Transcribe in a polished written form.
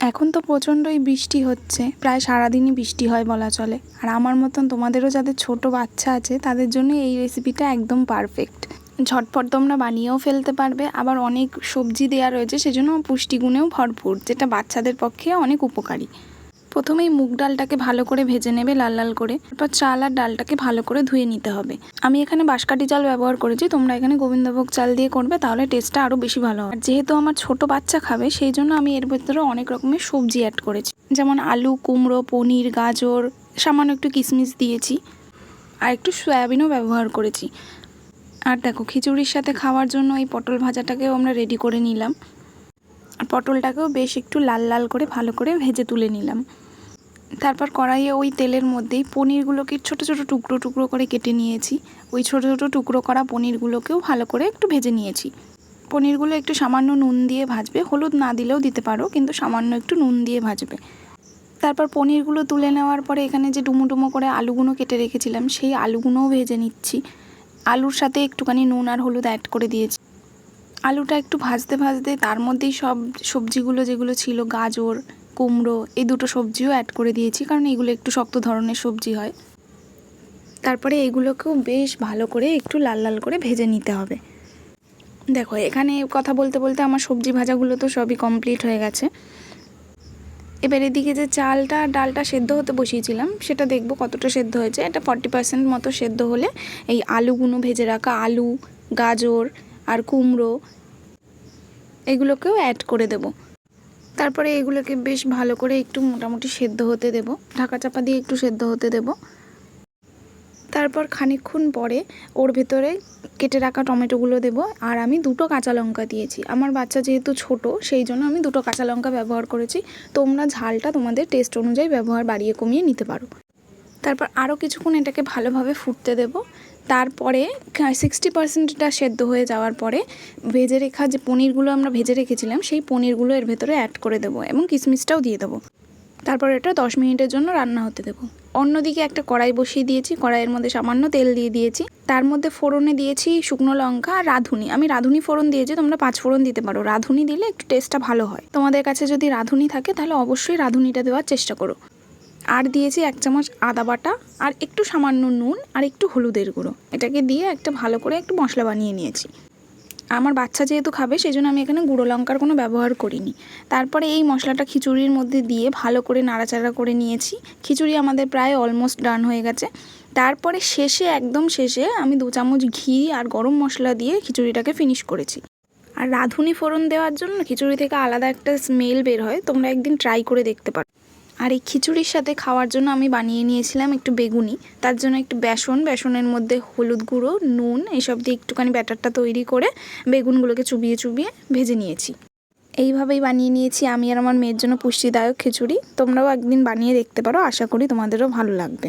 এখন তো প্রচণ্ডই বৃষ্টি হচ্ছে, প্রায় সারাদিনই বৃষ্টি হয় বলা চলে। আর আমার মতন তোমাদেরও যাদের ছোট বাচ্চা আছে তাদের জন্য এই রেসিপিটা একদম পারফেক্ট। ঝটপট তোমরা বানিয়েও ফেলতে পারবে, আবার অনেক সবজি দেওয়া রয়েছে সেজন্য পুষ্টিগুণেও ভরপুর, যেটা বাচ্চাদের পক্ষে অনেক উপকারী। প্রথমেই মুগ ডালটাকে ভালো করে ভেজে নেবে লাল লাল করে, তারপর চাল আর ডালটাকে ভালো করে ধুয়ে নিতে হবে। আমি এখানে বাঁশকাঠি চাল ব্যবহার করেছি, তোমরা এখানে গোবিন্দভোগ চাল দিয়ে করবে, তাহলে টেস্টটা আরও বেশি ভালো হয়। আর যেহেতু আমার ছোট বাচ্চা খাবে সেই জন্য আমি এর ভেতরে অনেক রকমের সবজি অ্যাড করেছি, যেমন আলু, কুমড়ো, পনির, গাজর, সামান্য একটু কিশমিশ দিয়েছি, আর একটু সয়াবিনও ব্যবহার করেছি। আর দেখো, খিচুড়ির সাথে খাওয়ার জন্য এই পটল ভাজাটাকেও আমরা রেডি করে নিলাম। আর পটলটাকেও বেশ একটু লাল লাল করে ভালো করে ভেজে তুলে নিলাম। তারপর কড়াইয়ে ওই তেলের মধ্যেই পনিরগুলোকে ছোট ছোট টুকরো টুকরো করে কেটে নিয়েছি। ওই ছোট ছোট টুকরো করা পনিরগুলোকেও ভালো করে একটু ভেজে নিয়েছি। পনিরগুলো একটু সামান্য নুন দিয়ে ভাজবে, হলুদ না দিলেও দিতে পারো, কিন্তু সামান্য একটু নুন দিয়ে ভাজবে। তারপর পনিরগুলো তুলে নেওয়ার পরে এখানে যে ডুমো ডুমো করে আলুগুলো কেটে রেখেছিলাম সেই আলুগুলোও ভেজে নিচ্ছি। আলুর সাথে একটুখানি নুন আর হলুদ অ্যাড করে দিয়েছি। আলুটা একটু ভাজতে ভাজতে তার মধ্যেই সব সবজিগুলো যেগুলো ছিল, গাজর, কুমড়ো, এই দুটো সবজিও অ্যাড করে দিয়েছি, কারণ এগুলো একটু শক্ত ধরনের সবজি হয়। তারপরে এগুলোকেও বেশ ভালো করে একটু লাল লাল করে ভেজে নিতে হবে। দেখো, এখানে কথা বলতে বলতে আমার সবজি ভাজাগুলো তো সবই কমপ্লিট হয়ে গেছে। এবার এদিকে যে চালটা আর ডালটা সেদ্ধ হতে বসিয়েছিলাম সেটা দেখবো কতটা সেদ্ধ হয়েছে। এটা 40% মতো সেদ্ধ হলে এই আলুগুলো, ভেজে রাখা আলু, গাজর আর কুমড়ো, এগুলোকেও অ্যাড করে দেব। তারপরে এগুলোকে বেশ ভালো করে একটু মোটামুটি সেদ্ধ হতে দেব, ঢাকা চাপা দিয়ে একটু সেদ্ধ হতে দেব। তারপর খানিকক্ষণ পরে ওর ভেতরে কেটে রাখা টমেটোগুলো দেব। আর আমি 2টো কাঁচা লঙ্কা দিয়েছি। আমার বাচ্চা যেহেতু ছোট সেই জন্য আমি 2টো কাঁচা লঙ্কা ব্যবহার করেছি। তোমরা ঝালটা তোমাদের টেস্ট অনুযায়ী ব্যবহার বাড়িয়ে কমিয়ে নিতে পারো। তারপর আরও কিছুক্ষণ এটাকে ভালোভাবে ফুটতে দেব। তারপরে 60%টা সেদ্ধ হয়ে যাওয়ার পরে ভেজে রেখা যে পনিরগুলো আমরা ভেজে রেখেছিলাম সেই পনিরগুলো এর ভেতরে অ্যাড করে দেবো এবং কিশমিশটাও দিয়ে দেবো। তারপর এটা 10 মিনিটের জন্য রান্না হতে দেবো। অন্যদিকে একটা কড়াই বসিয়ে দিয়েছি, কড়াইয়ের মধ্যে সামান্য তেল দিয়ে দিয়েছি। তার মধ্যে ফোড়নে দিয়েছি শুকনো লঙ্কা আর রাঁধুনি। আমি রাঁধুনি ফোড়ন দিয়েছি, তোমরা 5 ফোড়ন দিতে পারো। রাঁধুনি দিলে একটু টেস্টটা ভালো হয়। তোমাদের কাছে যদি রাঁধুনি থাকে তাহলে অবশ্যই রাঁধুনিটা দেওয়ার চেষ্টা করো। আর দিয়েছি 1 চামচ আদা বাটা আর একটু সামান্য নুন আর একটু হলুদের গুঁড়ো। এটাকে দিয়ে একটা ভালো করে একটু মশলা বানিয়ে নিয়েছি। আমার বাচ্চা যেহেতু খাবে সেই জন্য আমি এখানে গুঁড়ো লঙ্কার কোনো ব্যবহার করিনি। তারপরে এই মশলাটা খিচুড়ির মধ্যে দিয়ে ভালো করে নাড়াচাড়া করে নিয়েছি। খিচুড়ি আমাদের প্রায় অলমোস্ট ডান হয়ে গেছে। তারপরে শেষে, একদম শেষে আমি 2 চামচ ঘি আর গরম মশলা দিয়ে খিচুড়িটাকে ফিনিশ করেছি। আর রাঁধুনি ফোড়ন দেওয়ার জন্য খিচুড়ি থেকে আলাদা একটা স্মেল বের হয়, তোমরা একদিন ট্রাই করে দেখতে পারো। আর এই খিচুড়ির সাথে খাওয়ার জন্য আমি বানিয়ে নিয়েছিলাম একটু বেগুনি। তার জন্য একটু বেসনের মধ্যে হলুদ গুঁড়ো, নুন এসব দিয়ে একটুখানি ব্যাটারটা তৈরি করে বেগুনগুলোকে চুবিয়ে চুবিয়ে ভেজে নিয়েছি। এইভাবেই বানিয়ে নিয়েছি আমি আর আমার মেয়ের জন্য পুষ্টিদায়ক খিচুড়ি। তোমরাও একদিন বানিয়ে দেখতে পারো, আশা করি তোমাদেরও ভালো লাগবে।